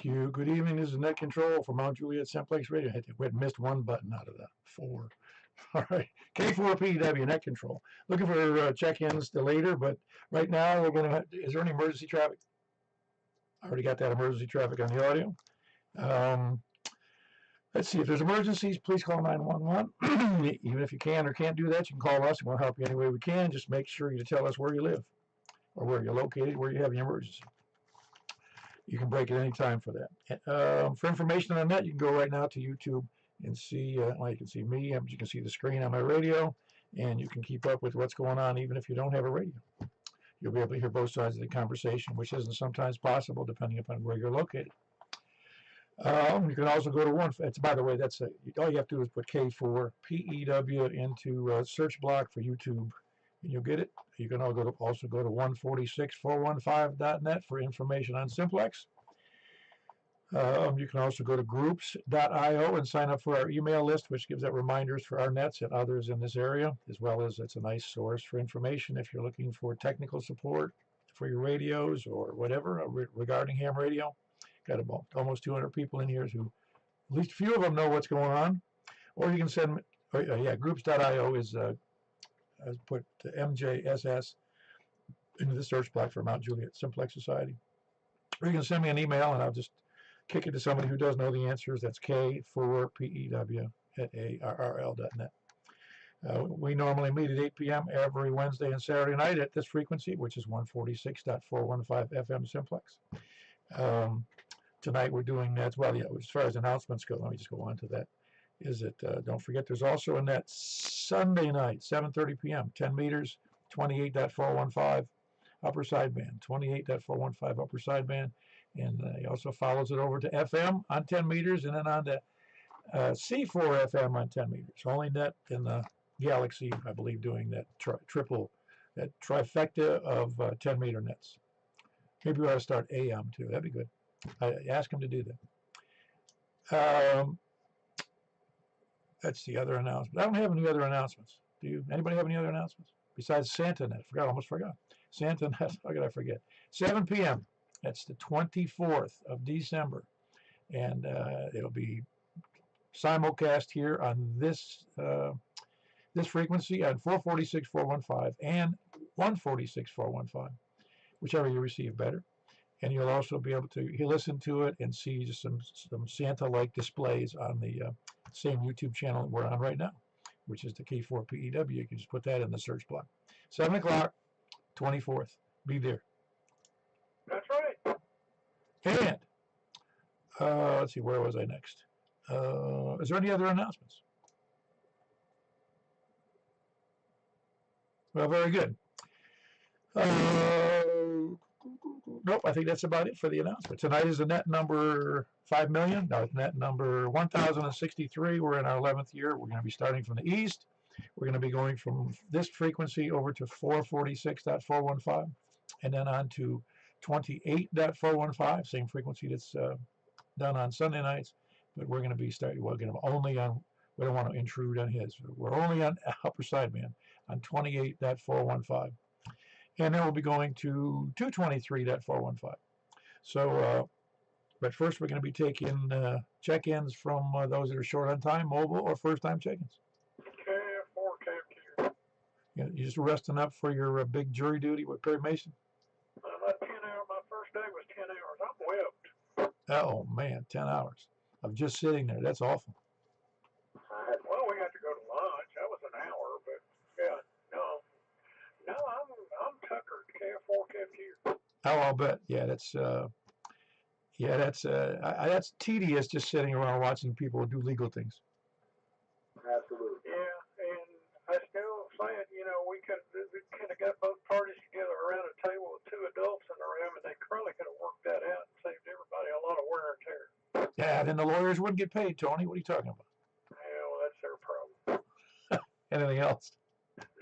Thank you. Good evening. This is Net Control from Mount Juliet Simplex Radio. We had missed one button out of the 4. All right. K4PW, Net Control. Looking for check-ins to later, but right now we're going to. Is there any emergency traffic? I already got that emergency traffic on the audio. Let's see. If there's emergencies, please call 911. Even if you can or can't do that, you can call us and we'll help you any way we can. Just make sure you tell us where you live or where you're located, where you have the emergency. You can break at any time for that. For information on that, you can go right now to YouTube and see, well, you can see me, you can see the screen on my radio, and you can keep up with what's going on even if you don't have a radio. You'll be able to hear both sides of the conversation, which isn't sometimes possible depending upon where you're located. You can also go to one, by the way, that's all you have to do is put K4PEW into search block for YouTube, and you'll get it. You can also go to 146415.net for information on Simplex. You can also go to groups.io and sign up for our email list, which gives out reminders for our nets and others in this area, as well as it's a nice source for information if you're looking for technical support for your radios or whatever regarding ham radio. Got about almost 200 people in here who, at least a few of them know what's going on. Or you can send, groups.io is put MJSS into the search block for Mount Juliet Simplex Society. Or you can send me an email and I'll just kick it to somebody who does know the answers. That's K4PEW@ARRL.net. We normally meet at 8 p.m. every Wednesday and Saturday night at this frequency, which is 146.415 FM Simplex. Tonight we're doing that. Well, yeah, as far as announcements go, let me just go on to that. Don't forget there's also a net Sunday night, 7:30 p.m., 10 meters, 28.415 upper sideband, 28.415 upper sideband. And he also follows it over to FM on 10 meters and then on to C4 FM on 10 meters. Only net in the galaxy, I believe, doing that trifecta of 10-meter nets. Maybe we ought to start AM too. That'd be good. I ask him to do that. That's the other announcement. I don't have any other announcements. Do you? Anybody have any other announcements? Besides Santa Net. Almost forgot. Santa Net, how could I forget? 7 p.m. That's the 24th of December. And it'll be simulcast here on this this frequency on 446.415 and 146.415, whichever you receive better. And you'll also be able to listen to it and see just some Santa-like displays on the same YouTube channel that we're on right now, which is the K4PEW. You can just put that in the search block. 7 o'clock, 24th. Be there. That's right. And let's see, where was I next? Is there any other announcements? Well, very good. Nope, I think that's about it for the announcement. Tonight is the net number 5 million. No, it's net number 1063. We're in our 11th year. We're going to be starting from the east. We're going to be going from this frequency over to 446.415 and then on to 28.415, same frequency that's done on Sunday nights. But we're going to be only on, we don't want to intrude on his. We're only on upper sideband on 28.415. And then we'll be going to 223.415. So, but first we're going to be taking check-ins from those that are short on time, mobile, or first-time check-ins. K4 Capture. You just resting up for your big jury duty with Perry Mason? My 10 hour, my first day was 10 hours. I'm whipped. Oh, man, 10 hours of just sitting there. That's awful. Well, we had to go to lunch. That was an hour, but yeah, no, I'm tuckered. K4 Capture. Oh, I'll bet. Yeah, that's tedious just sitting around watching people do legal things. Absolutely. Yeah, and I still say it, we could have got both parties together around a table with 2 adults in the room, and they really could have worked that out and saved everybody a lot of wear and tear. Yeah, then the lawyers wouldn't get paid, Tony. What are you talking about? Yeah, well, that's their problem. Anything else?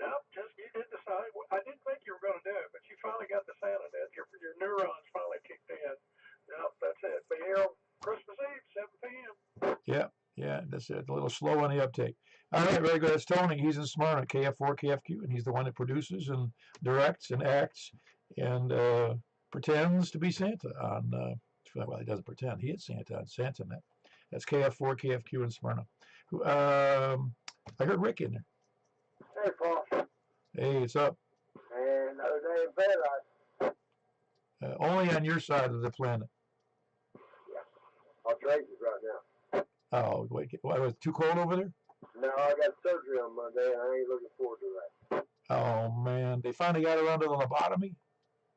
No, just you did decide. I didn't think you were going to do it, but you finally got the Santa net. Your neurons finally kicked in. No, that's it. Be here on Christmas Eve, 7 p.m. Yeah, that's it. A little slow on the uptake. All right, very good. That's Tony. He's in Smyrna, KF4, KFQ, and he's the one that produces and directs and acts and pretends to be Santa on Well, he doesn't pretend. He is Santa on SantaNet. That's KF4, KFQ in Smyrna. I heard Rick in there. Hey, Paul. Hey, what's up? And another day in paradise. Only on your side of the planet. Yeah. Outrageous right now. Oh, wait, what, was it too cold over there? No, I got surgery on Monday, and I ain't looking forward to that. Oh, man. They finally got around to the lobotomy?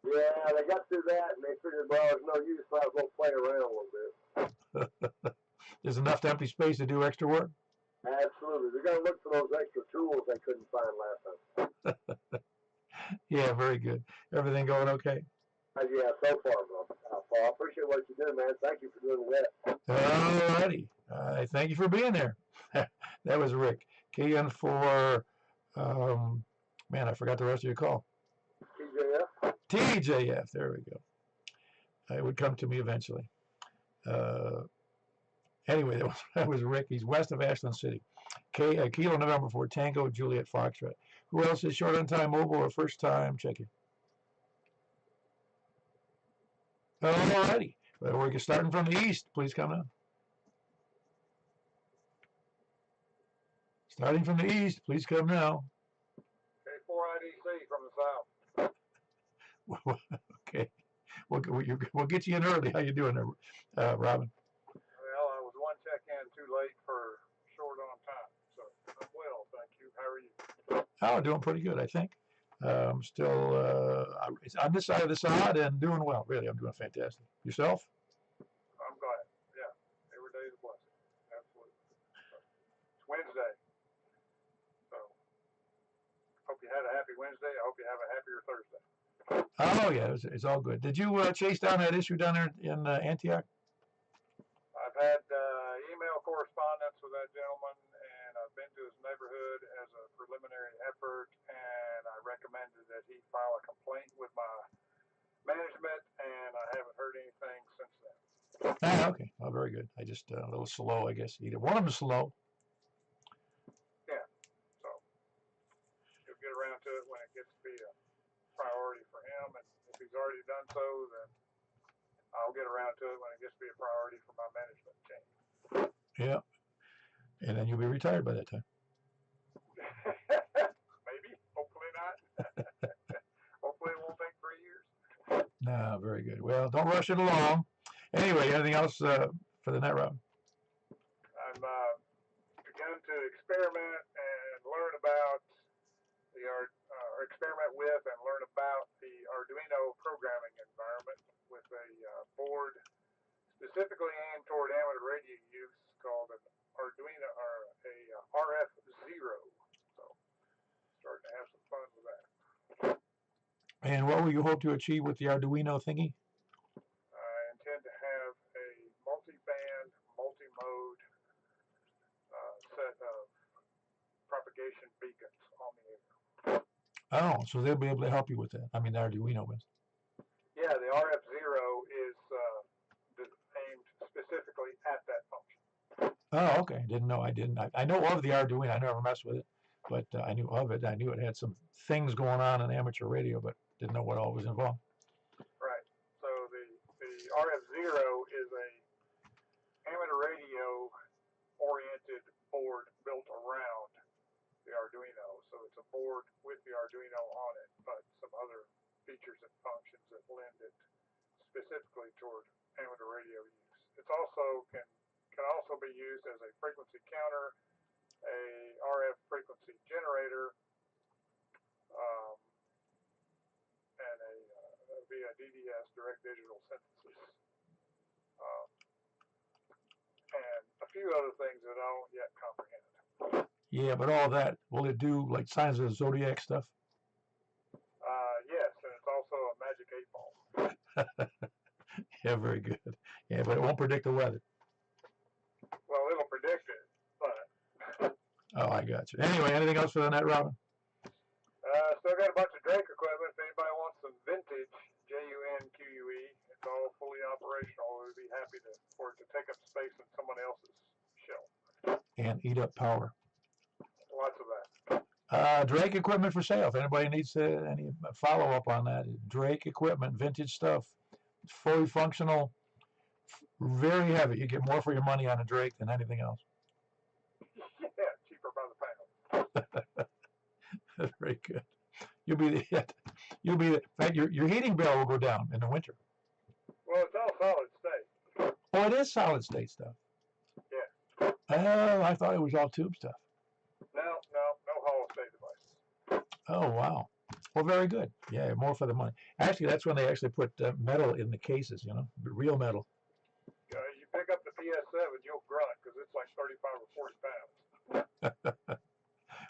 Yeah, they got through that, and they figured, well, there's no use, so I was going to play around a little bit. There's enough empty space to do extra work? Absolutely. They're going to look for those extra tools they couldn't find last time. Yeah, very good. Everything going okay? Yeah, so far, bro. Paul, I appreciate what you do, man. Thank you for doing that. All righty. Thank you for being there. That was Rick. KN4, man, I forgot the rest of your call. TJF? TJF, there we go. It would come to me eventually. Anyway, that was Rick. He's west of Ashland City. Kilo November 4, Tango, Juliet, Foxtrot. Who else is short on time mobile or first time checking? All righty. Well, we're starting from the east. Please come now. Starting from the east. Please come now. K4IDC from the south. Okay. We'll get you in early. How you doing there, Robin? Well, I was one check-in too late for short on time, so I'm well, thank you. How are you? Oh, doing pretty good, I think. Still on this side of the sod and doing well. Really, I'm doing fantastic. Yourself? I'm glad. Yeah, every day is a blessing. Absolutely. So, it's Wednesday, so hope you had a happy Wednesday. I hope you have a happier Thursday. Oh yeah, it's all good. Did you chase down that issue down there in Antioch? I've had email correspondence with that gentleman, and I've been to his neighborhood as a preliminary effort, and I recommended that he file a complaint with my management, and I haven't heard anything since then. Ah, okay. Oh, very good. I just a little slow, I guess. Either one of them is slow. Yeah, so he'll get around to it when it gets to be a priority for him, and if he's already done so, then I'll get around to it when it gets to be a priority for my management team. Yeah. And then you'll be retired by that time. Maybe. Hopefully not. Hopefully it won't take 3 years. No, very good. Well, don't rush it along. Anyway, anything else for the net route? I'm begun to experiment and learn about or experiment with and learn about the Arduino programming environment with a board specifically aimed toward amateur radio use called an Arduino or a RF0. So starting to have some fun with that. And what will you hope to achieve with the Arduino thingy? I intend to have a multi-band, multi-mode set of propagation beacons on the air. Oh, so they'll be able to help you with that. I mean, the Arduino is. Yeah, the RF0 is aimed specifically at that function. Oh, okay. Didn't know. I didn't. I know of the Arduino. I never messed with it, but I knew of it. I knew it had some things going on in amateur radio, but didn't know what all was involved. Right. So the RF0 is a amateur radio oriented board built around the Arduino. So it's a board with the Arduino on it, but some other features and functions that lend it specifically toward amateur radio use. It's also can also be used as a frequency counter, a RF frequency generator, and via DDS, direct digital synthesis, and a few other things that I don't yet comprehend. Yeah, but all that, will it do like signs of the zodiac stuff? Yes, and it's also a magic 8-ball. Yeah, very good. Yeah, but it won't predict the weather. Well, it'll predict it, but Oh, I got you. Anyway, anything else for the net, Robin? still got a bunch of Drake equipment. If anybody wants some vintage JUNQUE, it's all fully operational. We'd be happy for it to take up space in someone else's shelf. And eat up power. Lots of that. Drake equipment for sale. If anybody needs any follow-up on that, Drake equipment, vintage stuff, fully functional, Very heavy. You get more for your money on a Drake than anything else. Yeah, cheaper by the pound. Very good. You'll be the in fact, your heating bill will go down in the winter. Well, it's all solid state. Oh, it is solid state stuff. Yeah. Oh, I thought it was all tube stuff. No Hall state devices. Oh, wow. Well, very good. Yeah, more for the money. Actually, that's when they actually put metal in the cases, you know, real metal. You pick up the PS7, you'll grunt because it's like 35 or 40 pounds.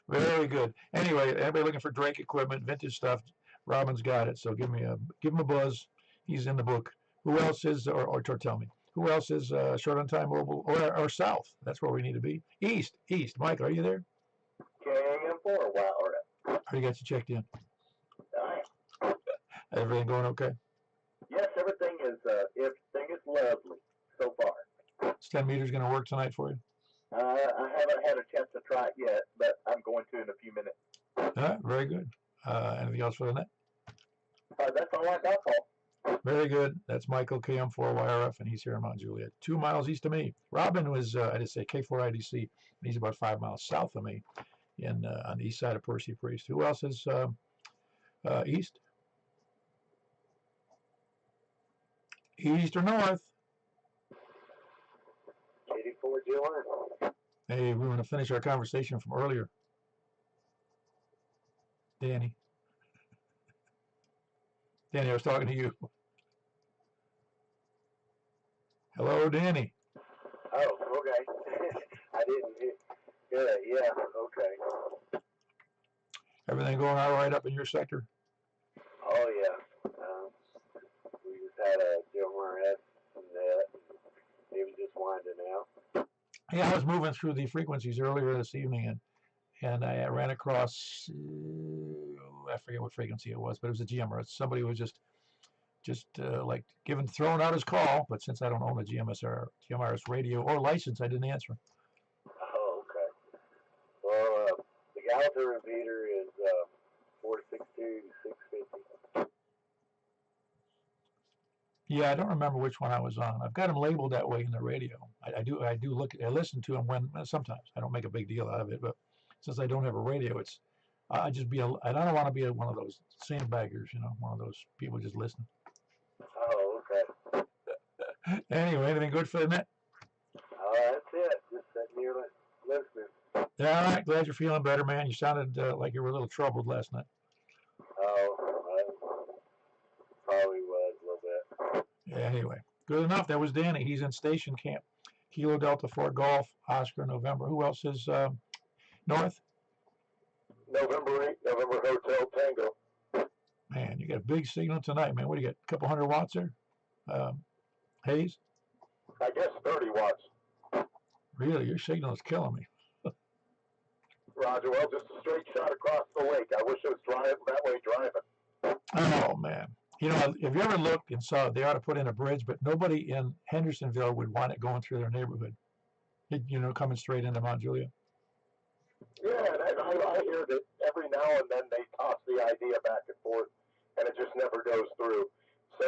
Very good. Anyway, everybody looking for Drake equipment, vintage stuff, Robin's got it. So give him a buzz. He's in the book. Who else is, or tell me, who else is short on time mobile or south? That's where we need to be. East. Mike, are you there? KM4, wow. How you got you checked in? All right. Everything going okay? Yes, everything is lovely so far. Is 10 meters going to work tonight for you? I haven't had a chance to try it yet, but I'm going to in a few minutes. All right, very good. Anything else for the net? That's all I got, Paul. Very good. That's Michael, KM4YRF, and he's here in Mount Juliet, 2 miles east of me. Robin was, I just say K4IDC, and he's about 5 miles south of me on the east side of Percy Priest. Who else is east? East or north? 84 July. Hey, we want to finish our conversation from earlier. Danny, I was talking to you. Hello, Danny. Oh, okay. I didn't hear. Yeah, okay. Everything going all right up in your sector? Oh, yeah. We just had a GMRS and that. He was just winding out. Yeah, I was moving through the frequencies earlier this evening, and I ran across, I forget what frequency it was, but it was a GMRS. Somebody was just like throwing out his call, but since I don't own a GMRS radio or license, I didn't answer. Oh, okay. Well, the Gallagher repeater is 462 650. Yeah, I don't remember which one I was on. I've got them labeled that way in the radio. I listen to them when sometimes. I don't make a big deal out of it, but since I don't have a radio, I don't want to be one of those sandbaggers, you know, one of those people just listening. Oh, okay. Anyway, anything good for the net? That's it. Just sitting here listening. Yeah, all right. Glad you're feeling better, man. You sounded like you were a little troubled last night. Oh, I probably was a little bit. Yeah, anyway, good enough. That was Danny. He's in station camp. Kilo Delta 4 Golf, Oscar, November. Who else is north? November 8, November Hotel Tango. Man, you got a big signal tonight, man. What do you got? A couple hundred watts there? Hayes? I guess 30 watts. Really? Your signal is killing me. Roger. Well, just a straight shot across the lake. I wish it was that way driving. Oh, man. You know, if you ever looked and saw they ought to put in a bridge, but nobody in Hendersonville would want it going through their neighborhood. Coming straight into Mount Juliet. Yeah, and I hear that every now and then they toss the idea back and forth, and it just never goes through. So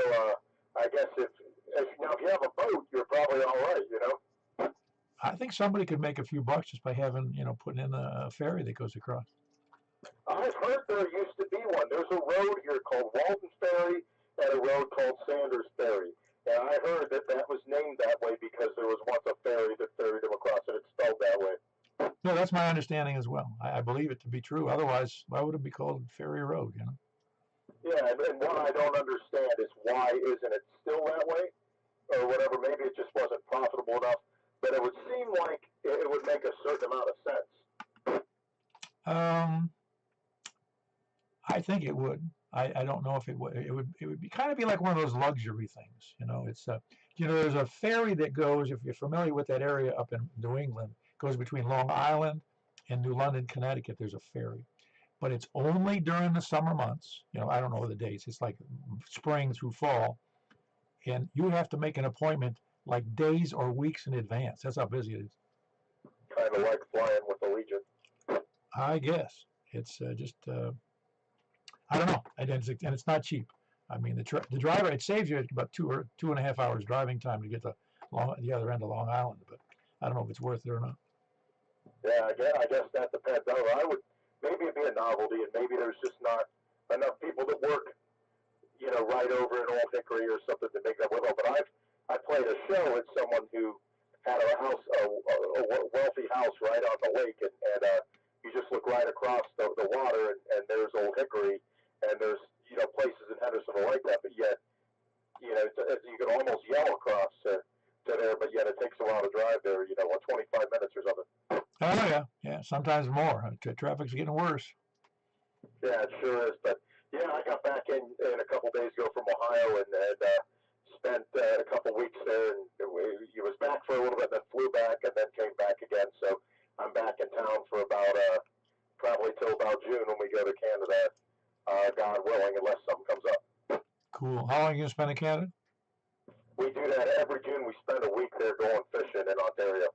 I guess if you have a boat, you're probably all right, you know. I think somebody could make a few bucks just by having, putting in a ferry that goes across. I've heard there used to be one. There's a road here called Walton Ferry and a road called Sanders Ferry. And I heard that was named that way because there was once a ferry that ferried them across, and it's spelled that way. No, that's my understanding as well. I believe it to be true. Otherwise, why would it be called Ferry Road, Yeah, and what I don't understand is why isn't it still that way? Or whatever, maybe it just wasn't profitable enough. But it would seem like it would make a certain amount of sense. I think it would. I don't know if it would. It would be kind of be like one of those luxury things. It's there's a ferry that goes, if you're familiar with that area up in New England, goes between Long Island and New London, Connecticut. There's a ferry, but it's only during the summer months. I don't know the dates. It's like spring through fall, and you have to make an appointment like days or weeks in advance. That's how busy it is. Kind of like flying with the Legion. I guess it's just I don't know, and it's not cheap. I mean, the driver, it saves you about 2.5 hours driving time to get the other end of Long Island, but I don't know if it's worth it or not. Yeah, I guess that depends. I would maybe it'd be a novelty, and maybe there's just not enough people that work, right over in Old Hickory or something to make that worthwhile. But I played a show with someone who had a house, a wealthy house right on the lake, and you just look right across the water, and there's Old Hickory, and there's places in Hendersonville like that, but yet you can almost yell across to there, but yet it takes a while to drive there. 25 minutes or something. Oh yeah, sometimes more. Traffic's getting worse. Yeah, it sure is. But yeah, I got back in a couple days ago from Ohio and spent a couple weeks there, and he was back for a little bit, then flew back, and then came back again. So I'm back in town for about probably till about June when we go to Canada, God willing, unless something comes up. Cool. How long are you gonna spend in Canada? We do that every June. We spend a week there going fishing in Ontario.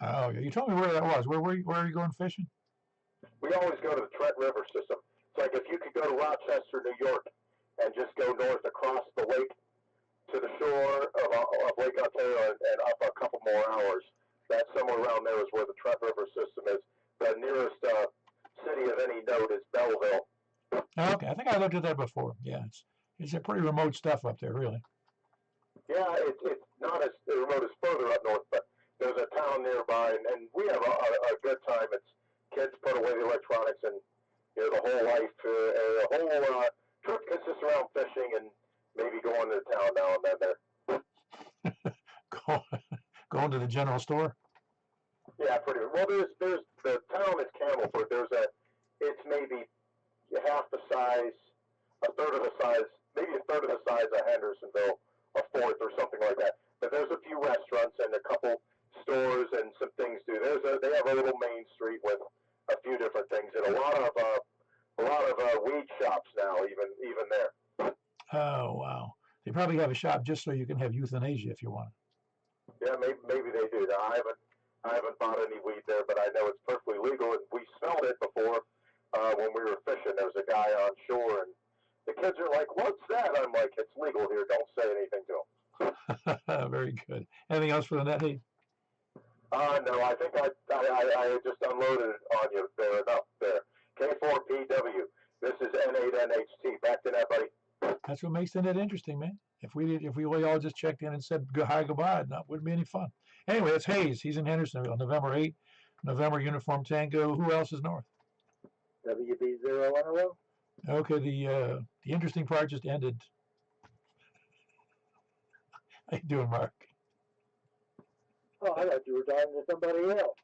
Oh, yeah. You told me where that was. Where are you going fishing? We always go to the Trent River system. It's like if you could go to Rochester, New York, and just go north across the lake to the shore of Lake Ontario and up a couple more hours. That somewhere around there is where the Trent River system is. The nearest city of any note is Belleville. Okay, I think I looked at that before. Yeah, it's a pretty remote stuff up there, really. Yeah, it's not as remote as further up north, but there's a town nearby, and we have a good time. It's kids put away the electronics, and the whole life, the whole trip consists around fishing and maybe going to town now and then there. Going to the general store? Yeah, pretty much. Well, there's the town is Camelford. It's maybe half the size, a third of the size, maybe a third of the size of Hendersonville, a fourth or something like that. But there's a few restaurants and a couple stores and some things too. They have a little main street with a few different things and a lot of weed shops now, even there. Oh wow! They probably have a shop just so you can have euthanasia if you want. Yeah, maybe they do. Now, I haven't bought any weed there, but I know it's perfectly legal, and we smelled it before when we were fishing. There was a guy on shore, and the kids are like, "What's that?" I'm like, "It's legal here. Don't say anything to them." Very good. Anything else for the net heat? No, I think I just unloaded it on you there enough there. K4PW. This is N8NHT. Back to that, buddy. That's what makes the net interesting, man. If we all just checked in and said hi, goodbye, that wouldn't be any fun. Anyway, it's Hayes. He's in Hendersonville, November 8th. November Uniform Tango. Who else is north? WB010. Okay, the interesting part just ended. How you doing, Mark? Oh, I thought you were talking to somebody else.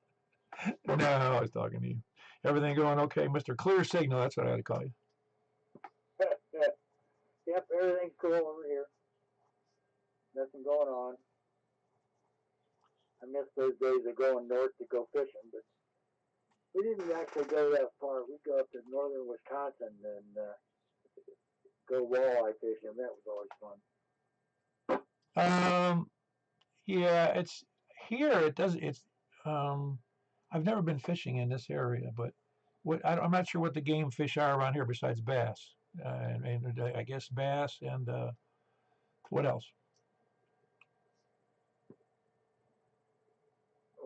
No, I was talking to you. Everything going okay, Mr. Clear Signal? That's what I had to call you. Yep, everything's cool over here. Nothing going on. I miss those days of going north to go fishing, but we didn't actually go that far. We go up to northern Wisconsin and go walleye fishing. That was always fun. Yeah, it's here. It does. I've never been fishing in this area, but I'm not sure what the game fish are around here besides bass, and I guess bass and what else?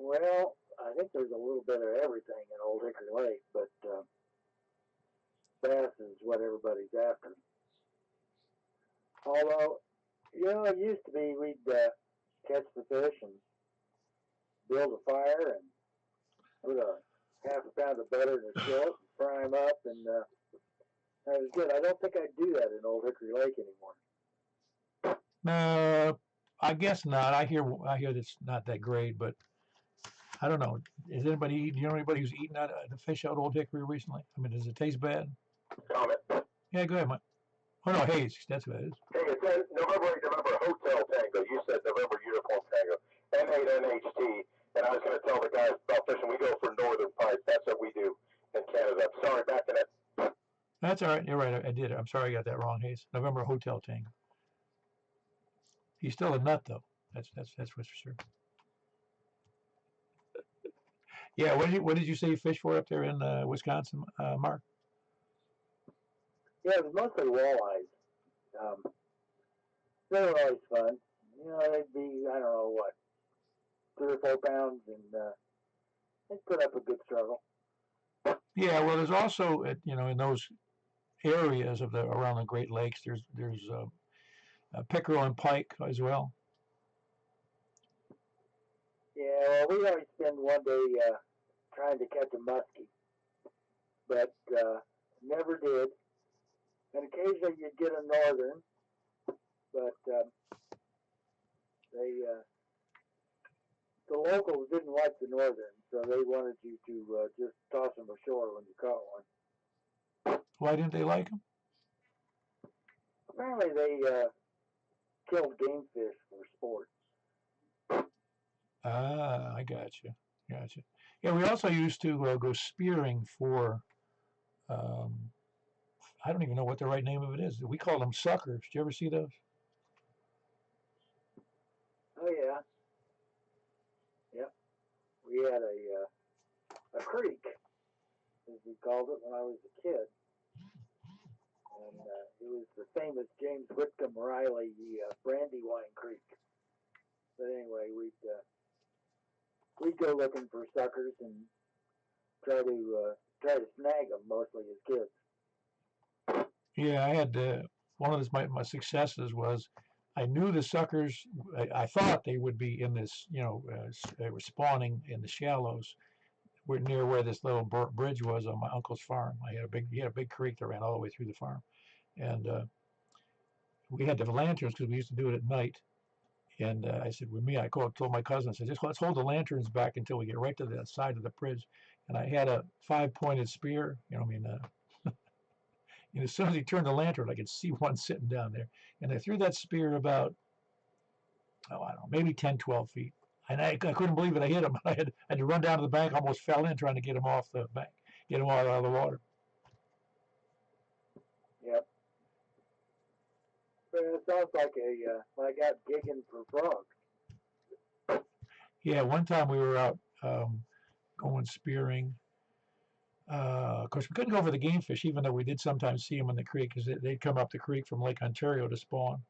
Well, I think there's a little bit of everything in Old Hickory Lake, but bass is what everybody's after. Although, it used to be we'd catch the fish and build a fire and put a half a pound of butter in a skillet and fry them up, and that was good. I don't think I'd do that in Old Hickory Lake anymore. No, I guess not. I hear that's not that great, but I don't know. Is anybody? Do you know anybody who's eaten the fish out Old Hickory recently? I mean, does it taste bad? Comment. Yeah, go ahead, Mike. Oh no, Hayes. That's what it is. Hey, it says November Hotel Tango. You said November Uniform Tango. N8NHT. And I was going to tell the guys about fishing. We go for northern pike. That's what we do in Canada. Sorry, back to that. That's all right. You're right. I did it. I'm sorry I got that wrong, Hayes. November Hotel Tango. He's still a nut, though. That's for sure. Yeah. What did you say you fish for up there in Wisconsin, Mark? Yeah, it was mostly walleyes. they were always fun. You know, they'd be, I don't know what, 3 or 4 pounds, and they'd put up a good struggle. Yeah, well, there's also, in those areas of around the Great Lakes, there's pickerel and pike as well. Yeah, well, we always spend one day trying to catch a muskie, but never did. And occasionally you'd get a northern, but the locals didn't like the northern, so they wanted you to just toss them ashore when you caught one. Why didn't they like them? Apparently they killed game fish for sport. Ah, I gotcha. Yeah, we also used to go spearing for, I don't even know what the right name of it is. We call them suckers. Did you ever see those? Oh yeah, yep. We had a creek, as we called it when I was a kid, and it was the famous James Whitcomb Riley Brandywine Creek. But anyway, we'd go looking for suckers and try to snag them, mostly as kids. Yeah, I had one of my successes was I knew the suckers. I thought they would be in this, they were spawning in the shallows. We're near where this little bridge was on my uncle's farm. He had a big creek that ran all the way through the farm, and we had the lanterns because we used to do it at night. And I said, with me, I told my cousin, I said, just let's hold the lanterns back until we get right to the side of the bridge. And I had a 5-pointed spear, and as soon as he turned the lantern, I could see one sitting down there. And I threw that spear about, I don't know, maybe 10, 12 feet. And I couldn't believe it. I hit him. I had to run down to the bank, almost fell in trying to get him off the bank, get him out of the water. Yep. But it sounds like I got gigging for frogs. Yeah, one time we were out going spearing. Of course, we couldn't go for the game fish, even though we did sometimes see them in the creek, because they'd come up the creek from Lake Ontario to spawn,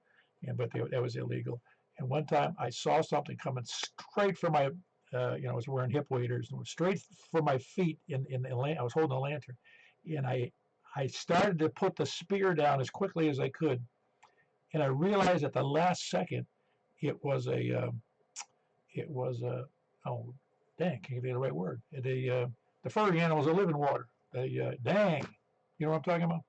but that was illegal. And one time I saw something coming straight for my, I was wearing hip waders, and straight for my feet I was holding a lantern, and I started to put the spear down as quickly as I could, and I realized at the last second it was oh, dang, can't get the right word. The furry animals that live in water. Dang, you know what I'm talking about?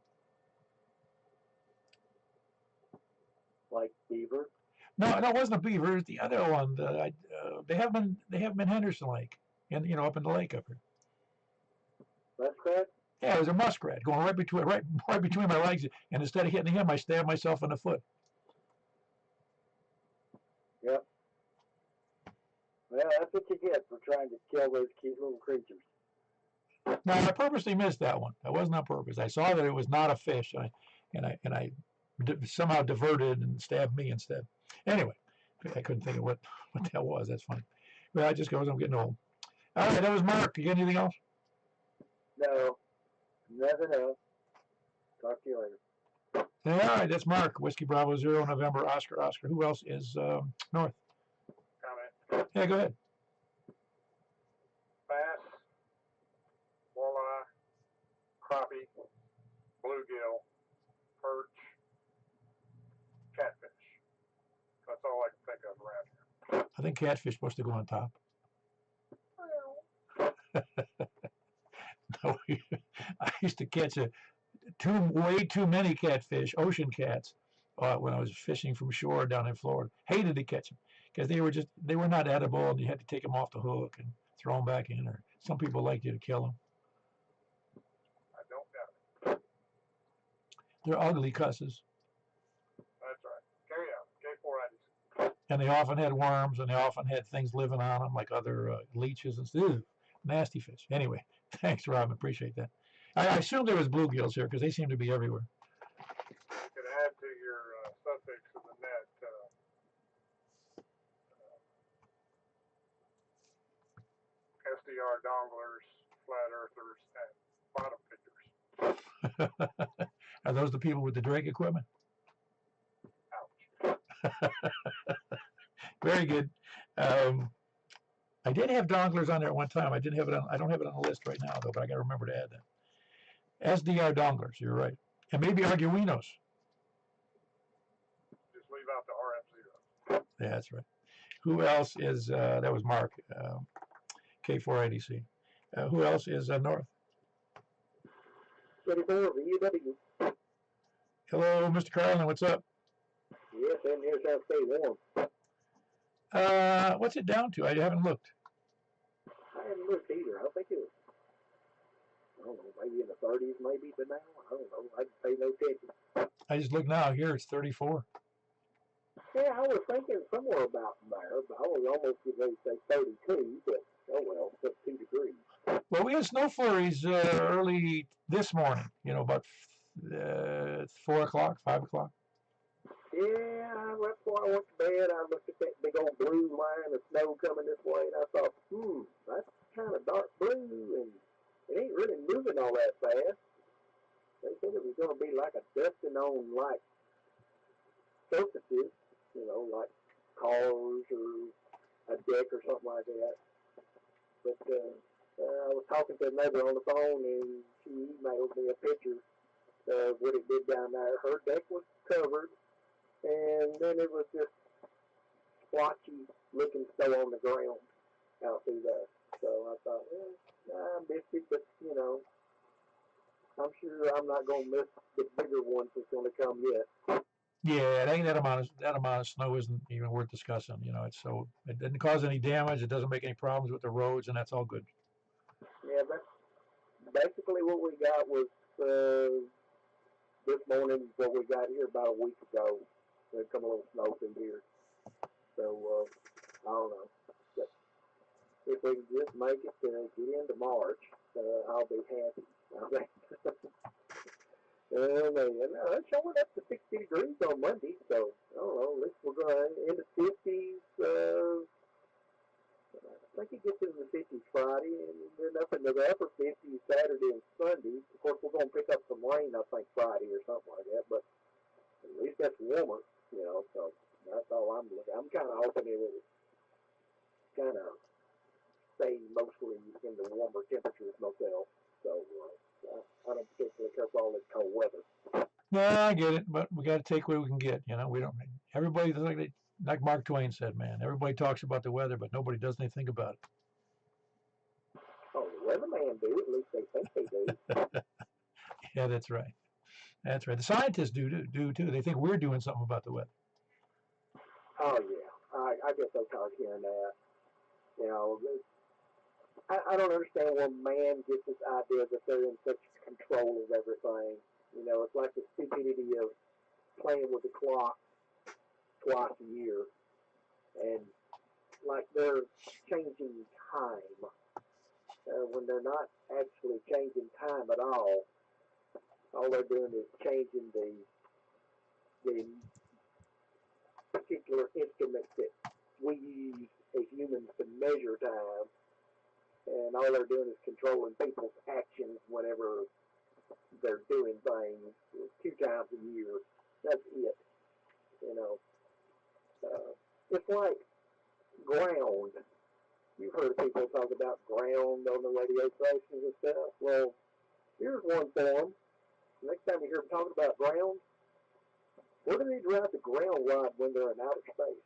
Like beaver? No, it wasn't a beaver. It's the other one. They have them in Henderson Lake, and up in the lake up here. Muskrat? Yeah, it was a muskrat going right between my legs, and instead of hitting him, I stabbed myself in the foot. Yep. Well, that's what you get for trying to kill those cute little creatures. No, I purposely missed that one. That wasn't on purpose. I saw that it was not a fish, and I somehow diverted and stabbed me instead. Anyway, I couldn't think of what that was. That's funny. Well, I just goes, I'm getting old. All right, that was Mark. You got anything else? No, nothing else. Talk to you later. All right, that's Mark. Whiskey Bravo 0 November Oscar. Who else is north? Comment. Yeah, go ahead. Bass, walleye, crappie, bluegill, perch, catfish. That's all I can think of around here. I think catfish supposed to go on top. No, I used to catch way too many catfish, ocean cats, when I was fishing from shore down in Florida. Hated to catch them because they were not edible, and you had to take them off the hook and throw them back in. Or some people liked you to kill them. I don't doubt it. They're ugly cusses. That's right. Carry on. K4IDs. And they often had worms, and they often had things living on them, like other leeches and stuff. Nasty fish. Anyway, thanks, Rob. Appreciate that. I assume there was bluegills here because they seem to be everywhere. You can add to your suffix of the net SDR donglers, flat earthers, and bottom feeders. Are those the people with the Drake equipment? Very good. Um, I did have donglers on there at one time. I didn't have it on. I don't have it on the list right now though, but I got to remember to add that. SDR donglers. You're right, and maybe Arduinos. Just leave out the RF0. Yeah, that's right. Who else is? That was Mark. K4IDC. Who else is north? 24 VUW. Hello, Mr. Carlin. What's up? Yes, and here's how to stay warm. What's it down to? I haven't looked. I haven't looked either. I think it was, I don't know, maybe in the 30s, maybe, but now, I don't know. I pay no attention. I just look now. Here it's 34. Yeah, I was thinking somewhere about there, but I was almost going to say 32, but oh well, just 2 degrees. Well, we had snow flurries early this morning. You know, about 4 o'clock, 5 o'clock. Yeah, right before I went to bed, I looked at that big old blue line of snow coming this way, and I thought, that's kind of dark blue, and it ain't really moving all that fast. They said it was going to be like a dusting on, like, surfaces, you know, like cars or a deck or something like that. But I was talking to a neighbor on the phone, and she emailed me a picture of what it did down there. Her deck was covered, and then it was just splotchy looking snow on the ground out through there. So I thought, I missed it, but, you know, I'm sure I'm not going to miss the bigger ones that's going to come yet. Yeah, that amount of snow isn't even worth discussing. You know, it's so it didn't cause any damage. It doesn't make any problems with the roads, and that's all good. Yeah, that's basically what we got was this morning. What we got here about a week ago. There's come a little snow through here, so I don't know. But if we can just make it to get into March, I'll be happy. And it's showing up to 60 degrees on Monday, so I don't know. At least we're going into 50s. I think it gets into the 50s Friday, and then up into the upper 50s Saturday and Sunday. Of course, we're going to pick up some rain, I think, Friday or something like that, but at least that's warmer, you know, so that's all I'm looking. I'm kind of hoping it would kind of stay mostly in the warmer temperatures myself, so I don't particularly care for all this cold weather. No, I get it, but we got to take what we can get. You know, we don't. Everybody like Mark Twain said, man. Everybody talks about the weather, but nobody does anything about it. Oh, the weatherman do. At least they think they do. Yeah, that's right. That's right. The scientists do too. They think we're doing something about the weather. Oh yeah, I get so tired of hearing that. You know, I don't understand where man gets this idea that they're in such control of everything. You know, it's like the stupidity of playing with the clock twice a year, and like they're changing time when they're not actually changing time at all. All they're doing is changing the particular instruments that we use as humans to measure time, and all they're doing is controlling people's actions whenever they're doing things 2 times a year. That's it. You know, it's like ground. You've heard people talk about ground on the radio stations and stuff. Well, here's one for them. Next time you hear them talking about ground, where do they drive the ground rod when they're in outer space?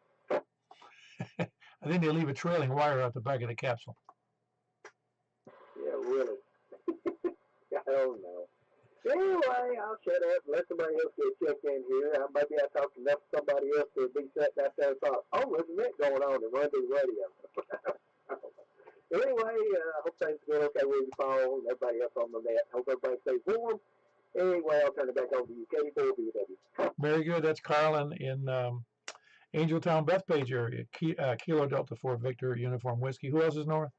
I think they leave a trailing wire out the back of the capsule. Yeah, really. I don't know. Anyway, I'll shut up and let somebody else get checked in here. Maybe I talked enough to somebody else to be sitting out there and thought, oh, there's a net going on and run to the radio. Anyway, I hope things are going okay with you, Paul, and everybody else on the net. Hope everybody stays warm. Anyway, I'll turn it back over to you, K4BW. Very good. That's Carlin in Angeltown, Bethpage area. Kilo Delta 4 Victor Uniform Whiskey. Who else is north?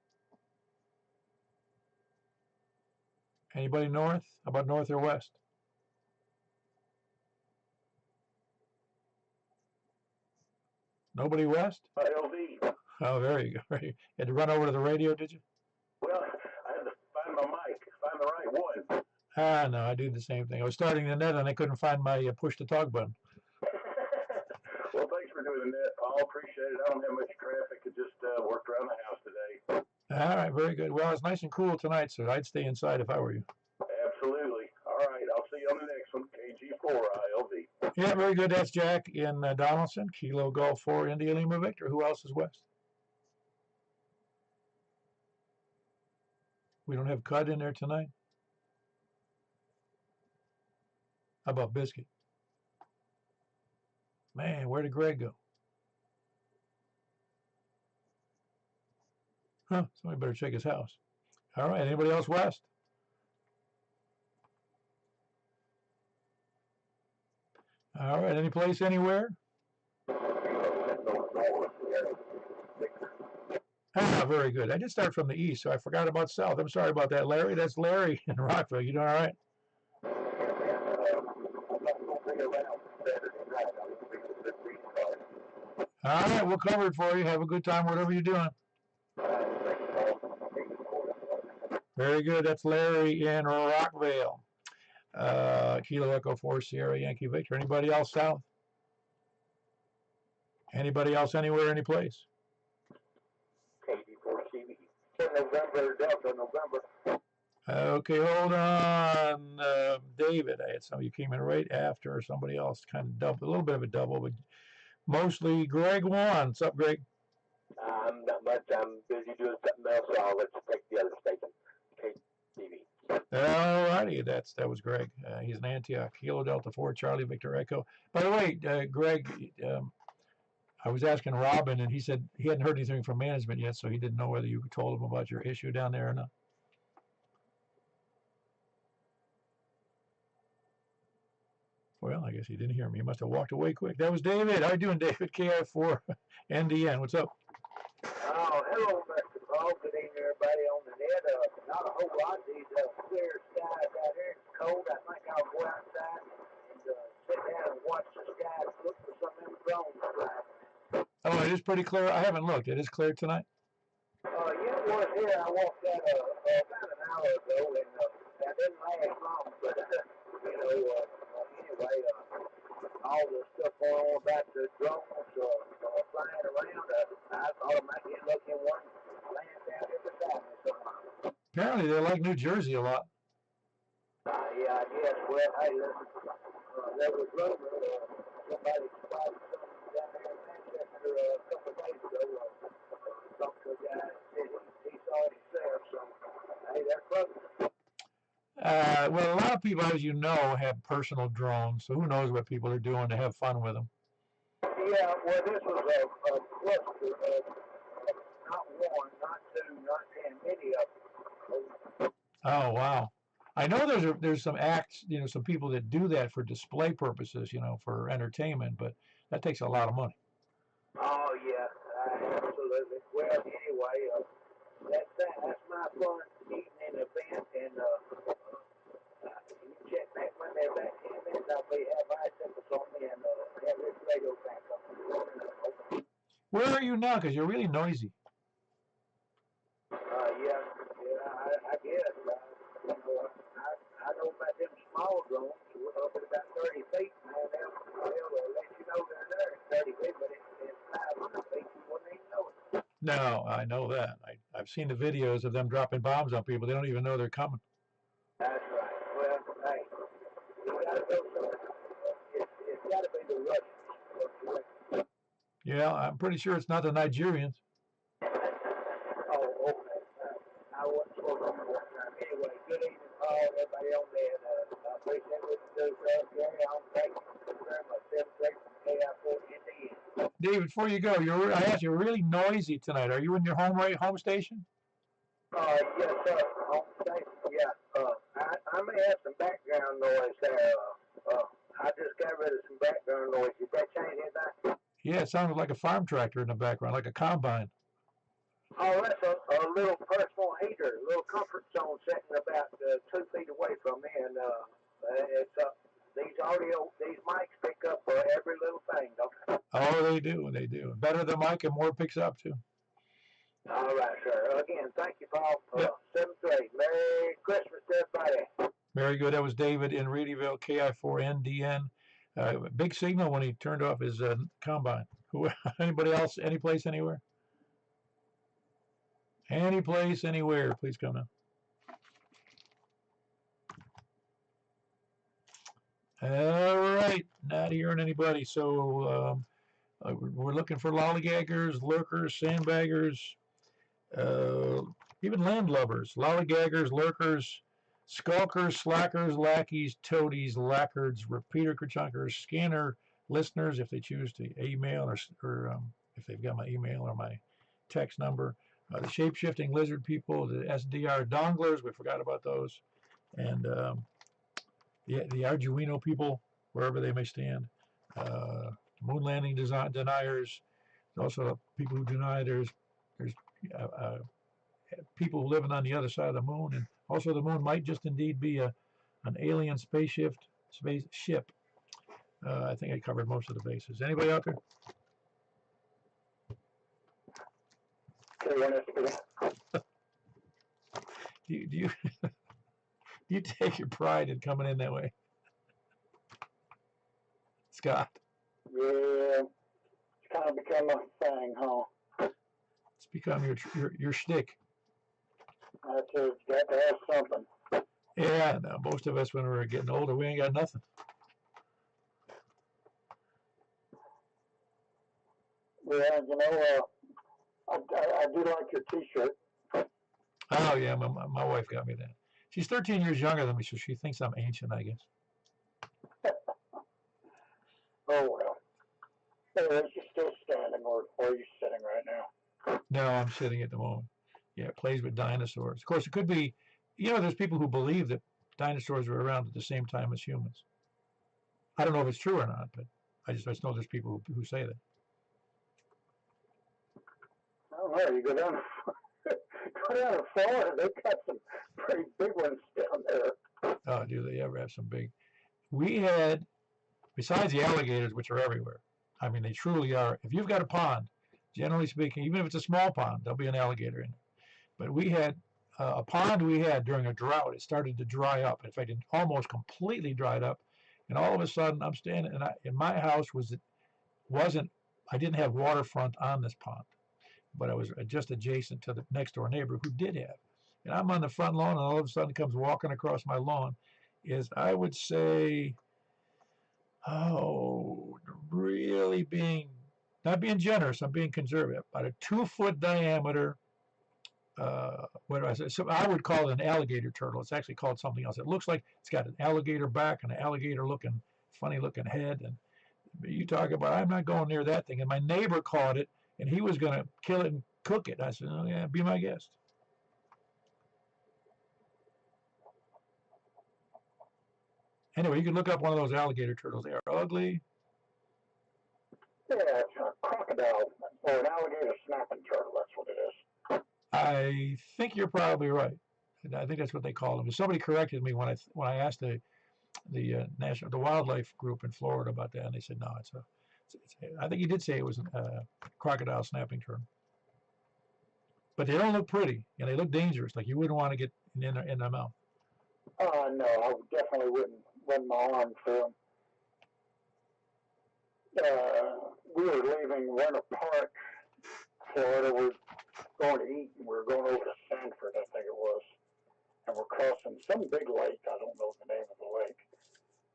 Anybody north? How about north or west? Nobody west? LV. Oh, there you go. You had to run over to the radio, did you? Well, I had to find my mic, find the right one. Ah, no, I do the same thing. I was starting the net and I couldn't find my push to talk button. Well, thanks for doing that, Paul. Appreciate it. I don't have much traffic. I just worked around the house today. All right, very good. Well, it's nice and cool tonight, so I'd stay inside if I were you. Absolutely. All right. I'll see you on the next one. KG4ILV. Yeah, very good. That's Jack in Donaldson, Kilo Golf 4, India Lima Victor. Who else is west? We don't have Cud in there tonight. How about Biscuit? Man, where did Greg go? Huh, somebody better check his house. All right, anybody else west? All right, any place, anywhere? Ah, very good. I did start from the east, so I forgot about south. I'm sorry about that, Larry. That's Larry in Rockville. You doing all right? All right, we'll cover it for you. Have a good time, whatever you're doing. Very good. That's Larry in Rockville. Kilo Echo 4 Sierra Yankee Victor. Anybody else south? Anybody else anywhere, any place? November, Delta, November. Okay, hold on. David, I had some you came in right after somebody else, kind of double, a little bit of a double, but mostly Greg won. What's up, Greg? Not much. I'm busy doing something else, so I'll let you take the other station. KTV. All righty, that was Greg. He's in Antioch, Kilo Delta 4, Charlie Victor Echo. By the way, Greg, I was asking Robin, and he said he hadn't heard anything from management yet, so he didn't know whether you told him about your issue down there or not. Well, I guess he didn't hear me. He must have walked away quick. That was David. How you doing, David? KI4 NDN. What's up? Oh, hello, Mr. Paul. Good evening, everybody on the net. Not a whole lot. These clear skies out here. It's cold. I think I'll go outside and sit down and watch the skies. Look for some of them drones flying. Oh, it is pretty clear. I haven't looked. It is clear tonight. Yeah, it was here. I walked out about an hour ago, and that didn't last long. But anyway, all the stuff going on about the drones flying around, I thought I might get lucky in one land down here beside me somewhere. Apparently, they like New Jersey a lot. Yeah, I guess. Well, hey, listen, there was rumor somebody spotted something down there in Manchester a couple of days ago. Talked to a guy that said he saw it himself, so hey, they're close. Well, a lot of people, as you know, have personal drones, so who knows what people are doing to have fun with them. Yeah, well, this was a cluster of not one, not two, not 10, many of them. Oh, wow. I know there's some acts, some people that do that for display purposes, for entertainment, but that takes a lot of money. Oh, yeah, absolutely. Well, anyway, that's my fun evening event, and you check back when they're back 10 minutes. I'll have bicycles on me and have this radio back on. Where are you now? Because you're really noisy. Yeah, I guess. I know about them small drones. We're up at about 30 feet, and they'll let you know they're there at 30 feet, but it's 500 feet. You wouldn't even know it. No, I know that. I've seen the videos of them dropping bombs on people. They don't even know they're coming. That's right. Well, hey, you got to go somewhere. It's got to be the Russians. Yeah, I'm pretty sure it's not the Nigerians. Oh, okay. I wasn't supposed to remember that time. Anyway, good evening, Paul, everybody on there. I appreciate what you do, Gary. I'm thank you very much. Simplexton Net No. David, before you go, I asked you, you're really noisy tonight. Are you in your home station? Yes, sir. Home station, yeah. I may have some background noise there. I just got rid of some background noise. Did that change anything? Yeah, it sounded like a farm tractor in the background, like a combine. Oh, that's a little personal heater, a little comfort zone sitting about 2 feet away from me, and it's these mics pick up every little thing, don't they? Oh, they do. Better than Mike, and more picks up too. All right, sir. Again, thank you, Paul. Yep. 7-3. Merry Christmas to everybody. Very good. That was David in Reedyville, KI4NDN. Big signal when he turned off his combine. Who? Anybody else? Any place, anywhere? Any place, anywhere. Please come now. All right, not hearing anybody. So we're looking for lollygaggers, lurkers, sandbaggers, even landlubbers, lollygaggers, lurkers, skulkers, slackers, lackeys, toadies, lackards, repeater chunkers, scanner listeners if they choose to email or if they've got my email or my text number. The shape-shifting lizard people, the SDR donglers, we forgot about those, and the Arduino people, wherever they may stand, moon landing deniers, also people who deny there's people living on the other side of the moon, and also the moon might just indeed be an alien spaceship. I think I covered most of the bases. Anybody out there? Do you do you take your pride in coming in that way, Scott? Yeah, it's kind of become a thing, huh? It's become your shtick. That's it. You got to have something. Yeah, no, most of us when we're getting older, we ain't got nothing. Yeah, you know, I do like your T-shirt. Oh yeah, my wife got me that. She's 13 years younger than me, so she thinks I'm ancient, I guess. Oh well. Anyway, you're still standing, or are you sitting right now? No, I'm sitting at the moment. Yeah, it plays with dinosaurs. Of course, it could be, there's people who believe that dinosaurs were around at the same time as humans. I don't know if it's true or not, but I just know there's people who say that. I don't know. You go down to Florida, they've got some pretty big ones down there. Oh, do they ever have some big? We had, besides the alligators, which are everywhere. I mean, they truly are. If you've got a pond, generally speaking, even if it's a small pond, there'll be an alligator in it. But we had a pond we had during a drought. It started to dry up. In fact, it almost completely dried up. And all of a sudden, I'm standing, and in my house I didn't have waterfront on this pond, but I was just adjacent to the next door neighbor who did have. And I'm on the front lawn, and all of a sudden comes walking across my lawn is, I would say, really not being generous, I'm being conservative, about a 2-foot diameter, what do I say? So I would call it an alligator turtle. It's actually called something else. It looks like it's got an alligator back and an alligator funny looking head. And you talk about, I'm not going near that thing. And my neighbor caught it, and he was going to kill it and cook it. I said, oh yeah, be my guest. Anyway, you can look up one of those alligator turtles. They are ugly. Yeah, it's a crocodile or an alligator snapping turtle. That's what it is. I think you're probably right. I think that's what they call them. Somebody corrected me when I asked the wildlife group in Florida about that, and they said no, I think you did say it was a crocodile snapping turtle. But they don't look pretty, and they look dangerous. Like you wouldn't want to get in their mouth. No, I definitely wouldn't run my arm through them. We were leaving Winter Park, Florida. We're going to eat, and we were going over to Sanford, I think it was. And we're crossing some big lake. I don't know the name of the lake.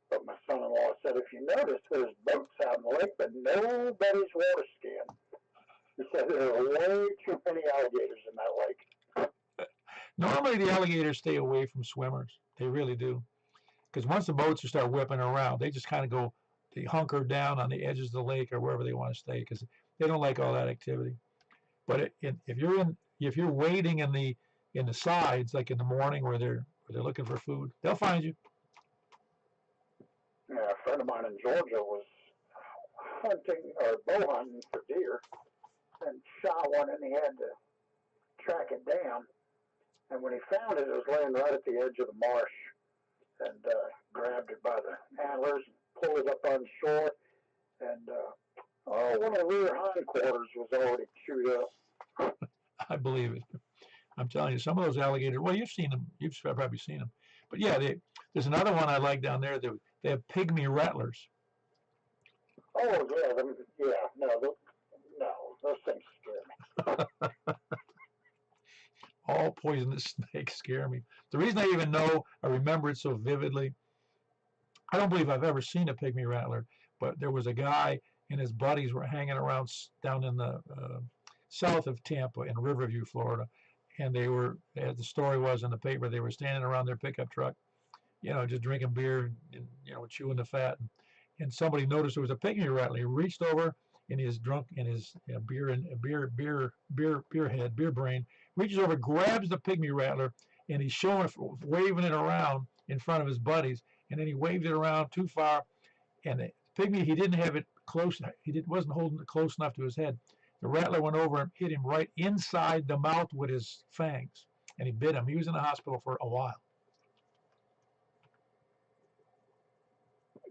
But my son-in-law said, if you notice, there's boats out in the lake, but nobody's water skiing. He said there are way too many alligators in that lake. Normally, the alligators stay away from swimmers. They really do. Because once the boats start whipping around, they just kind of go, they hunker down on the edges of the lake or wherever they want to stay because they don't like all that activity. But if you're wading in the sides, like in the morning where they're looking for food, they'll find you. Yeah, a friend of mine in Georgia was hunting or bow hunting for deer and shot one, and he had to track it down. And when he found it, it was laying right at the edge of the marsh, and grabbed it by the antlers and pulled it up on shore. And one of the rear hindquarters was already chewed up. I believe it. I'm telling you, some of those alligators. Well, you've seen them. You've probably seen them. But yeah, there's another one I like down there. They have pygmy rattlers. Oh yeah, no, poisonous snakes scare me. The reason I remember it so vividly, I don't believe I've ever seen a pygmy rattler, but there was a guy and his buddies were hanging around down in the south of Tampa in Riverview, Florida, and they were, as the story was in the paper, they were standing around their pickup truck, just drinking beer and chewing the fat, and somebody noticed there was a pygmy rattler. He reached over in his beer brain, reaches over, grabs the pygmy rattler, and he's waving it around in front of his buddies, and then he waved it around too far, and the pygmy, he didn't have it close. Wasn't holding it close enough to his head. The rattler went over and hit him right inside the mouth with his fangs, and he bit him. He was in the hospital for a while.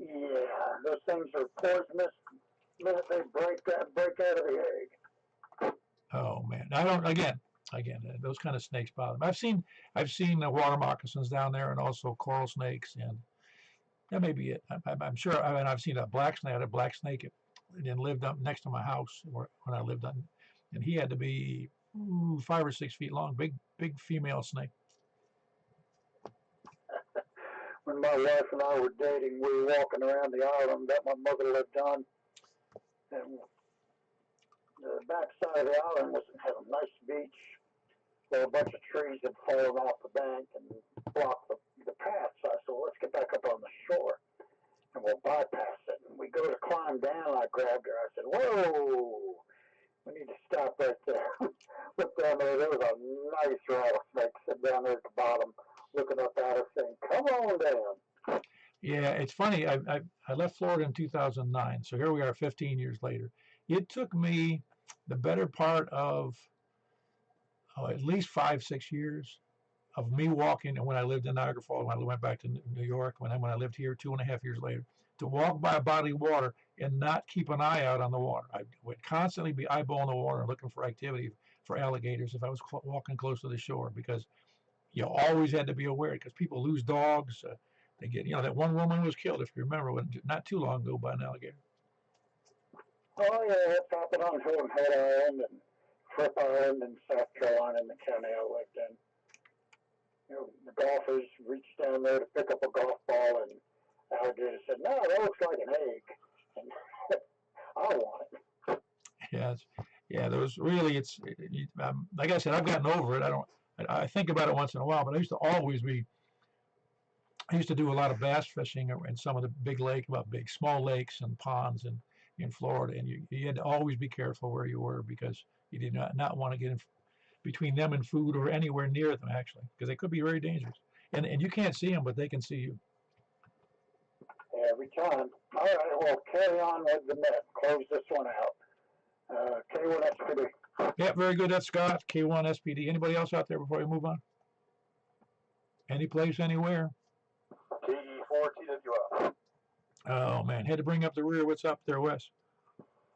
Yeah, those things are poisonous the minute they break out of the egg. Oh man, I don't. Again, those kind of snakes bother me. I've seen the water moccasins down there, and also coral snakes, and that may be it. I'm sure. I mean, I've seen a black snake. I had a black snake. It lived up next to my house when I lived on, and he had to be 5 or 6 feet long. Big female snake. When my wife and I were dating, we were walking around the island that my mother lived on, and the back side of the island had a nice beach where a bunch of trees had fallen off the bank and blocked the path. So I said, well, let's get back up on the shore and we'll bypass it. And we go to climb down. I grabbed her. I said, whoa, we need to stop right there. Look down there. There was a nice rattlesnake sitting down there at the bottom looking up at us saying, come on down. Yeah, it's funny. I left Florida in 2009, so here we are 15 years later. It took me the better part of at least 5-6 years of me walking, and when I lived in Niagara Falls, when I went back to New York, when I lived here 2.5 years later, to walk by a body of water and not keep an eye out on the water. I would constantly be eyeballing the water and looking for activity for alligators if I was walking close to the shore, because you always had to be aware, because people lose dogs. They get, that one woman was killed, if you remember, not too long ago, by an alligator. Oh, yeah, it's happened on Hilton Head Island and Fripp Island in South Carolina in the county I lived in. The golfers reached down there to pick up a golf ball, and alligator said, no, that looks like an egg. And I want it. Yeah, those really, like I said, I've gotten over it. I think about it once in a while, but I used to do a lot of bass fishing in some of the big small lakes and ponds in Florida, and you had to always be careful where you were, because you did not want to get in between them and food or anywhere near them, actually, because they could be very dangerous. And you can't see them, but they can see you. Every time. All right, well, carry on with the net. Close this one out. K1 SPD. Yeah, very good. That's Scott, K1 SPD. Anybody else out there before we move on? Any place, anywhere? KE4TWI. Oh, man. Had to bring up the rear. What's up there, Wes?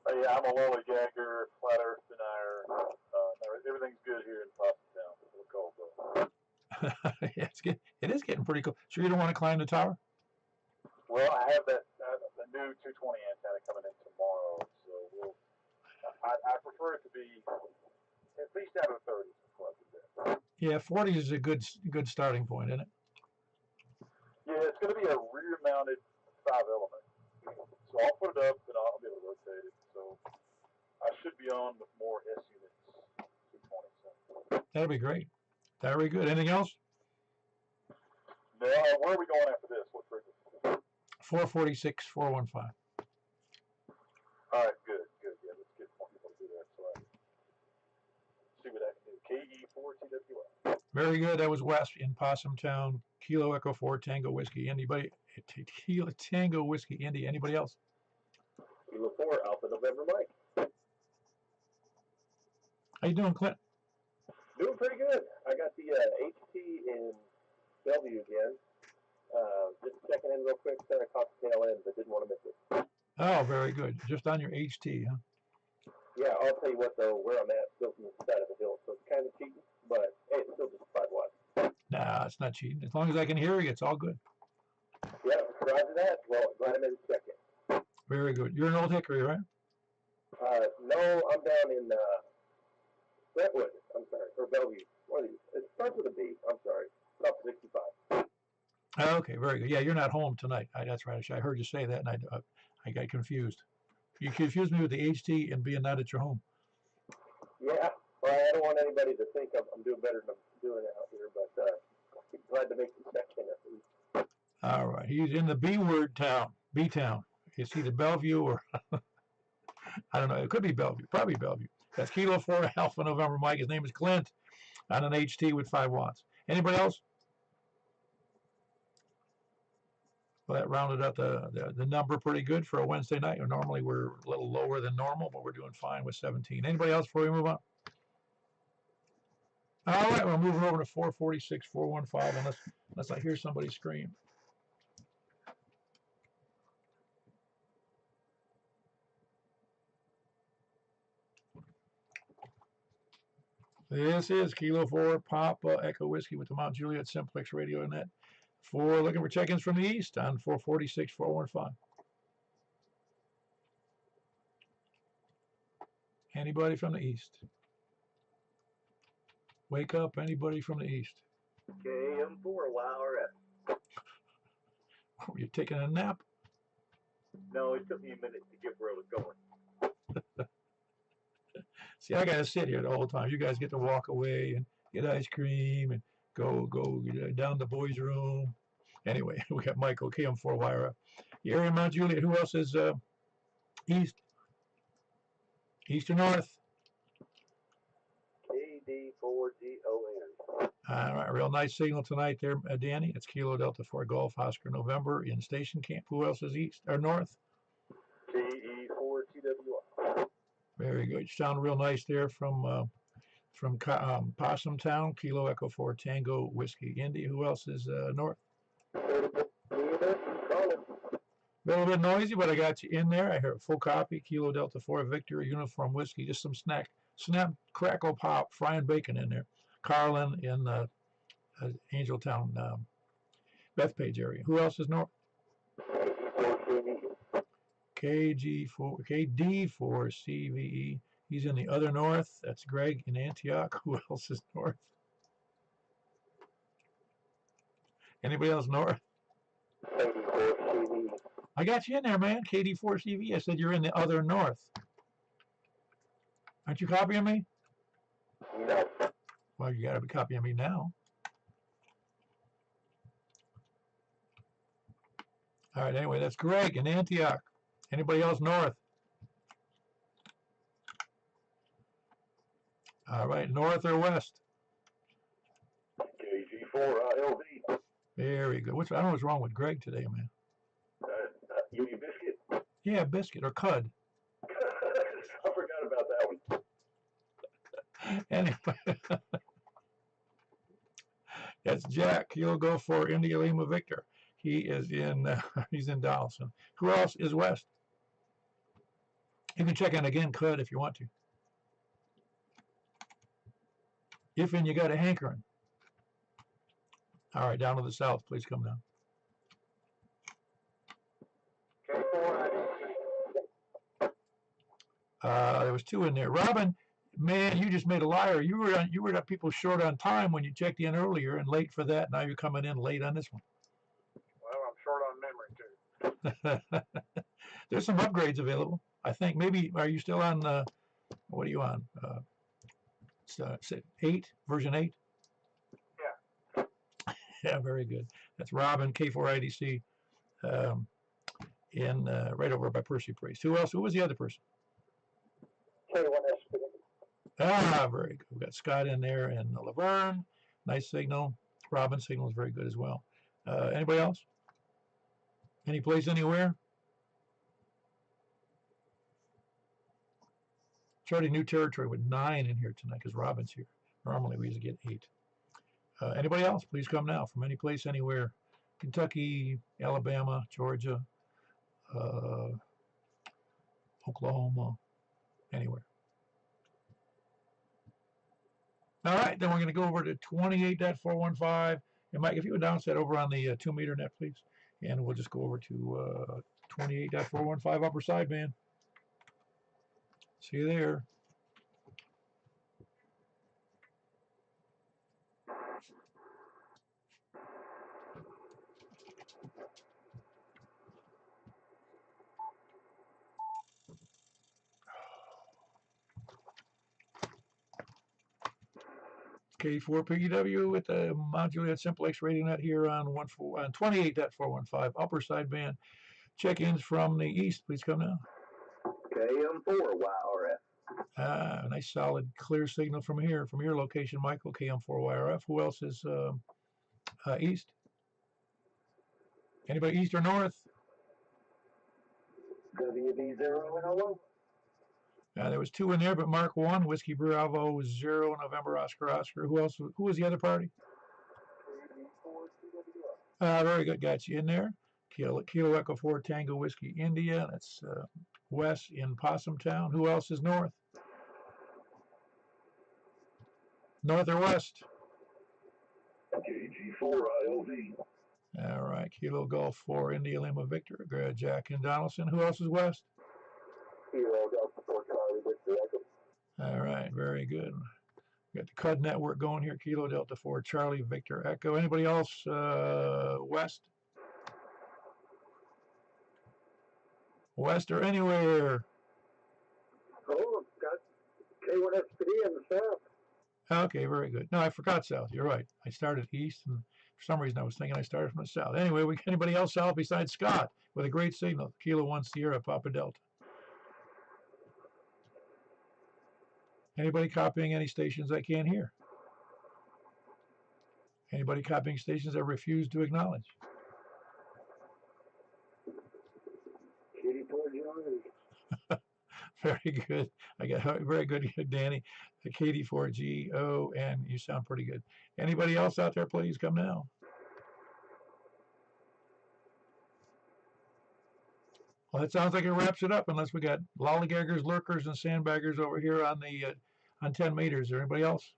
Yeah, I'm a lollygagger, flat earth denier. Everything's good here in Possumtown. It's a little cold, though. Yeah, it is getting pretty cool. Sure you don't want to climb the tower? Well, I have the new 220 antenna coming in tomorrow, so I prefer it to be at least out of the 30s before I do that. Yeah, 40 is a good starting point, isn't it? Yeah, it's going to be a rear-mounted 5-element, so I'll put it up and I'll be able to rotate it. So I should be on with more S units 220. So. That'll be great. Very good. Anything else? No, where are we going after this? What frequency? 446, 415. All right, good. Yeah, let's get more people to do that so I can see what I can do. KE4TWI. Very good. That was Wes in Possumtown. Kilo Echo 4 Tango Whiskey. Anybody? Kilo Tango Whiskey Indy. Anybody else? Kilo 4 Alpha November Mike. How you doing, Clint? Doing pretty good. I got the HT in Bellevue again. Just checking in real quick. Said I caught the tail end, but didn't want to miss it. Oh, very good. Just on your HT, huh? Yeah, I'll tell you what though, where I'm at, still from the side of the hill, so it's kind of cheating, but hey, it's still just 5 watts. Nah, it's not cheating. As long as I can hear you, it's all good. Yeah, roger that. Well, glad I'm in second. Very good. You're in Old Hickory, right? No, I'm down in Brentwood, I'm sorry, or Bellevue. One of these. It starts with a B. I'm sorry. Up 65. Okay, very good. Yeah, you're not home tonight. That's right. I heard you say that, and I got confused. You confused me with the HT and being not at your home. Yeah. Well, I don't want anybody to think I'm doing better than I'm doing out here, but glad to make the second at least. All right. He's in the B word town, B town. It's either Bellevue or I don't know. It could be Bellevue. Probably Bellevue. That's Kilo 4 Alpha November Mike. His name is Clint on an HT with 5 watts. Anybody else? Well, that rounded out the number pretty good for a Wednesday night. Normally we're a little lower than normal, but we're doing fine with 17. Anybody else before we move on? All right, we're moving over to 446, 415, unless I hear somebody scream. This is Kilo 4 Papa Echo Whiskey with the Mount Juliet Simplex Radio Net. Looking for check-ins from the east on 446, 415. Anybody from the east? Wake up, anybody from the east? KM4 YRS. Were you taking a nap? No, it took me a minute to get where I was going. See, I got to sit here the whole time. You guys get to walk away and get ice cream and go down the boys' room. Anyway, we got Michael, KM4YRF. The area of Mount Juliet. Who else is east? East or north? KD4GON. All right, real nice signal tonight there, Danny. It's Kilo Delta 4 Golf Oscar November in Station Camp. Who else is east or north? KE4TWR. Very good. You sound real nice there from Possum Town, Kilo Echo 4 Tango Whiskey Indy. Who else is north? A little bit noisy, but I got you in there. I heard full copy, Kilo Delta 4 Victory Uniform Whiskey. Just some snap, crackle, pop, frying bacon in there. Carlin in Angeltown, Bethpage area. Who else is north? KD4CVE. He's in the other north. That's Greg in Antioch. Who else is north? Anybody else north? I got you in there, man. KD4CV. I said you're in the other north. Aren't you copying me? No. Well, you got to be copying me now. All right, anyway, that's Greg in Antioch. Anybody else north? All right, north or west? KG4ILV. Very good. I don't know what's wrong with Greg today, man. Union Biscuit. Yeah, biscuit or cud. I forgot about that one. Anyway, that's Jack. He'll go for India Lima Victor. He is he's in Donaldson. Who else is west? You can check in again, cud, if you want to. If and you got a hankering. All right, down to the south. Please come down. There was 2 in there. Robin, man, you just made a liar. You were people short on time when you checked in earlier and late for that. Now you're coming in late on this one. Well, I'm short on memory too. There's some upgrades available. I think maybe, are you still on, what are you on? It's 8, version 8? Yeah. Yeah, very good. That's Robin, K4IDC, in right over by Percy Priest. Who else? Who was the other person? K1S. Ah, very good. We've got Scott in there and Laverne. Nice signal. Robin's signal is very good as well. Anybody else? Any place anywhere? Charting new territory with 9 in here tonight because Robin's here. Normally we usually get 8. Anybody else? Please come now from any place, anywhere. Kentucky, Alabama, Georgia, Oklahoma, anywhere. All right, then we're going to go over to 28.415. And Mike, if you would announce that over on the 2-meter net, please. And we'll just go over to 28.415 upper sideband. See you there. K4PW with the modulated Simplex radio net here on 28.415 upper sideband. Check-ins from the east, please come now. KM4 YRF. Nice solid clear signal from here, from your location, Michael, KM4YRF. Who else is east? Anybody east or north? WB0 and 0. There was 2 in there, but Mark 1, Whiskey Bravo 0, November Oscar Oscar. Who else? Who was the other party? Very good, got you in there. Kilo Echo 4 Tango Whiskey India. That's west in Possum Town. Who else is north? North or west? KG4 ILV. All right, Kilo Golf 4 India Lima Victor. Jack and Donaldson. Who else is west? Kilo Delta 4 Charlie Victor Echo. All right, very good. We got the CUD network going here. Kilo Delta 4 Charlie Victor Echo. Anybody else west? West or anywhere? Oh, got K1SPD in the south. Okay, very good. No, I forgot south. You're right. I started east, and for some reason I was thinking I started from the south. Anyway, anybody else south besides Scott with a great signal? Kilo 1 Sierra Papa Delta. Anybody copying any stations I can't hear? Anybody copying stations I refuse to acknowledge? Very good. I got very good, Danny. The KD4GO, and you sound pretty good. Anybody else out there, please come now. Well, that sounds like it wraps it up, unless we got lollygaggers, lurkers, and sandbaggers over here on the on 10 meters. Is there anybody else?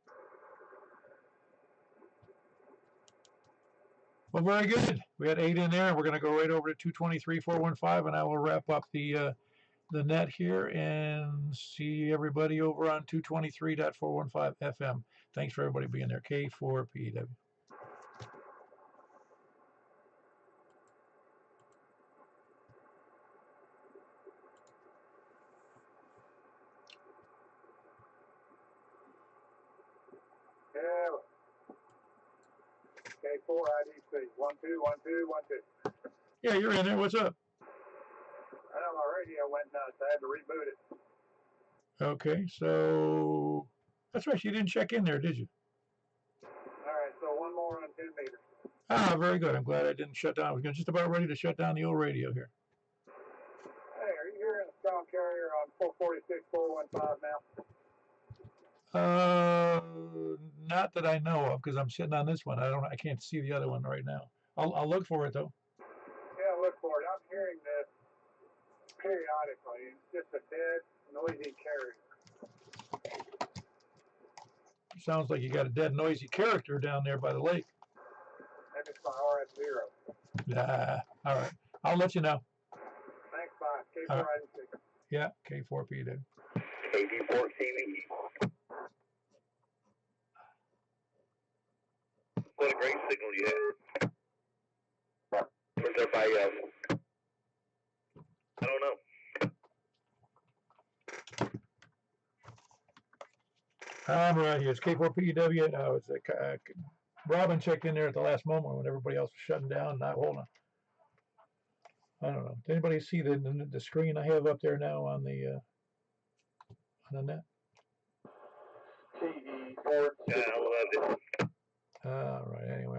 Well, very good. We had 8 in there. We're going to go right over to 223.415, and I will wrap up the net here and see everybody over on 223.415 FM. Thanks for everybody being there. K4PW. Yeah. K4 IDC 121212. Yeah, you're in there. What's up? I know my radio went nuts. I had to reboot it. Okay, so that's right. You didn't check in there, did you? All right, so one more on 10 meters. Ah, very good. I'm glad I didn't shut down. I was just about ready to shut down the old radio here. Hey, are you hearing a strong carrier on 446.415 now? Not that I know of, because I'm sitting on this one. I can't see the other one right now. I'll look for it though. Yeah, look for it. I'm hearing this periodically. It's just a dead, noisy carrier. Sounds like you got a dead, noisy character down there by the lake. Maybe it's my RF0. All right. I'll let you know. Thanks, bye. K4 IDC. Yeah, K4P then. KD4TV. What a great signal you had. Was there by, I don't know. I'm right here. It's K4PW. It's Robin checked in there at the last moment when everybody else was shutting down. Not hold on. I don't know. Does anybody see the screen I have up there now on the net? TE4. Yeah, I love it. All right. Anyway.